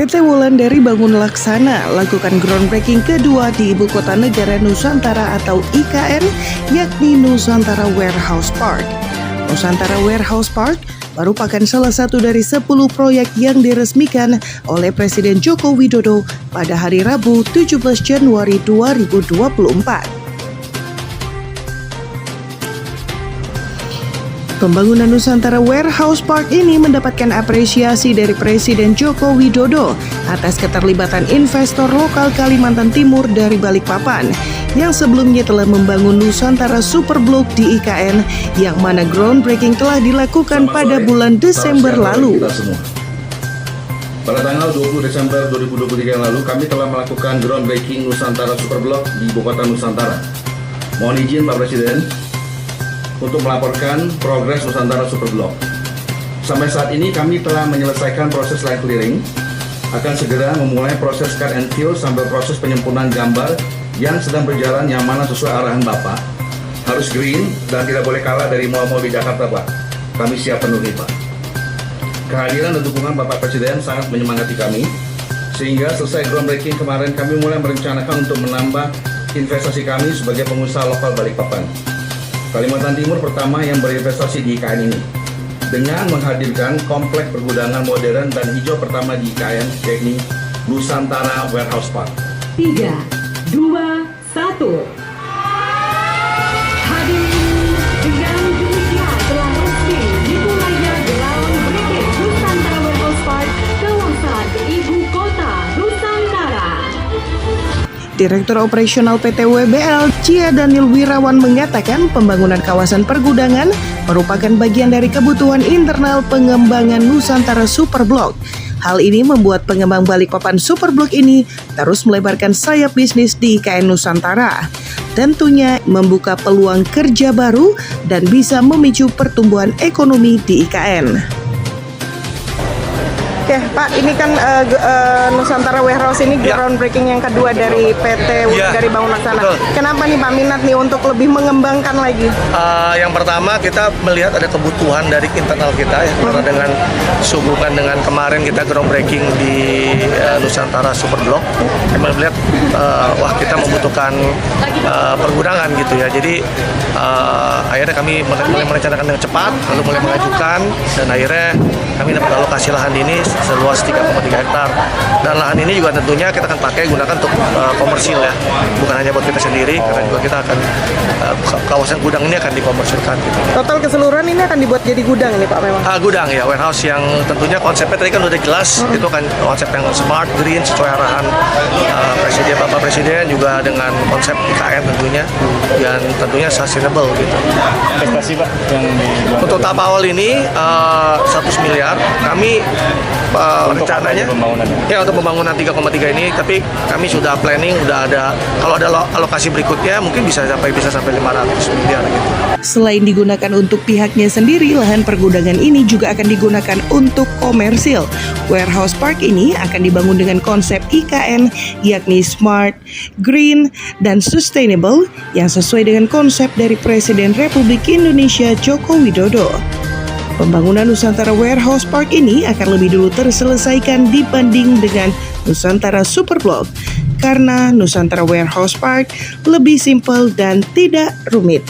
PT Wulandari Bangun Laksana lakukan groundbreaking kedua di Ibu Kota Negara Nusantara atau IKN, yakni Nusantara Warehouse Park. Nusantara Warehouse Park merupakan salah satu dari 10 proyek yang diresmikan oleh Presiden Joko Widodo pada hari Rabu 17 Januari 2024. Pembangunan Nusantara Warehouse Park ini mendapatkan apresiasi dari Presiden Joko Widodo atas keterlibatan investor lokal Kalimantan Timur dari Balikpapan yang sebelumnya telah membangun Nusantara Superblok di IKN yang mana groundbreaking telah dilakukan pada bulan Desember lalu. Pada tanggal 20 Desember 2023 yang lalu, kami telah melakukan groundbreaking Nusantara Superblok di Ibu Kota Nusantara. Mohon izin Pak Presiden untuk melaporkan progres Nusantara Superblok. Sampai saat ini kami telah menyelesaikan proses land clearing, akan segera memulai proses cut and fill sampai proses penyempurnaan gambar yang sedang berjalan yang mana sesuai arahan Bapak. Harus green dan tidak boleh kalah dari mal-mal di Jakarta, Pak. Kami siap penuhi, Pak. Kehadiran dan dukungan Bapak Presiden sangat menyemangati kami, sehingga selesai groundbreaking kemarin kami mulai merencanakan untuk menambah investasi kami sebagai pengusaha lokal Balikpapan. Kalimantan Timur pertama yang berinvestasi di IKN ini dengan menghadirkan kompleks pergudangan modern dan hijau pertama di IKN, yakni Nusantara Warehouse Park. 3, 2, 1. Hadirin, dengan demikian telah resmi dimulainya groundbreaking Nusantara Warehouse Park kawasan Ibu Kota Nusantara. Direktur Operasional PT WBL, Cia Daniel Wirawan mengatakan pembangunan kawasan pergudangan merupakan bagian dari kebutuhan internal pengembangan Nusantara Superblok. Hal ini membuat pengembang Balikpapan Superblok ini terus melebarkan sayap bisnis di IKN Nusantara. Tentunya membuka peluang kerja baru dan bisa memicu pertumbuhan ekonomi di IKN. Oke, Pak, ini kan Nusantara Warehouse ini groundbreaking yang kedua dari PT dari Bangun Laksana. Betul. Kenapa nih Pak minat nih untuk lebih mengembangkan lagi? Yang pertama kita melihat ada kebutuhan dari internal kita ya, karena dengan sehubungan dengan kemarin kita groundbreaking di Nusantara Superblok, kami melihat wah kita membutuhkan pergudangan gitu ya. Jadi akhirnya kami mulai merencanakan dengan cepat, lalu mulai mengajukan dan akhirnya kami dapat alokasi lahan ini seluas 3,3 hektar. Dan lahan ini juga tentunya kita akan pakai gunakan untuk komersil ya, bukan hanya buat kita sendiri, karena juga kita akan kawasan gudang ini akan dikomersilkan gitu. Total keseluruhan ini akan dibuat jadi gudang nih Pak memang? Gudang ya, warehouse yang tentunya konsepnya tadi kan udah jelas, itu kan konsep yang smart, green, sesuai arahan Bapak Presiden juga dengan konsep IKN tentunya, dan tentunya sustainable gitu. Investasi Pak yang Untuk tahap awal ini 100 miliar, kami rencananya ya untuk pembangunan 3,3 ini, tapi kami sudah planning, udah ada, kalau ada alokasi berikutnya mungkin bisa sampai 500 miliar gitu. Selain digunakan untuk pihaknya sendiri, lahan pergudangan ini juga akan digunakan untuk komersil. Warehouse Park ini akan dibangun dengan konsep IKN, yakni smart, green, dan sustainable yang sesuai dengan konsep dari Presiden Republik Indonesia Joko Widodo. Pembangunan Nusantara Warehouse Park ini akan lebih dulu terselesaikan dibanding dengan Nusantara Superblok karena Nusantara Warehouse Park lebih simpel dan tidak rumit.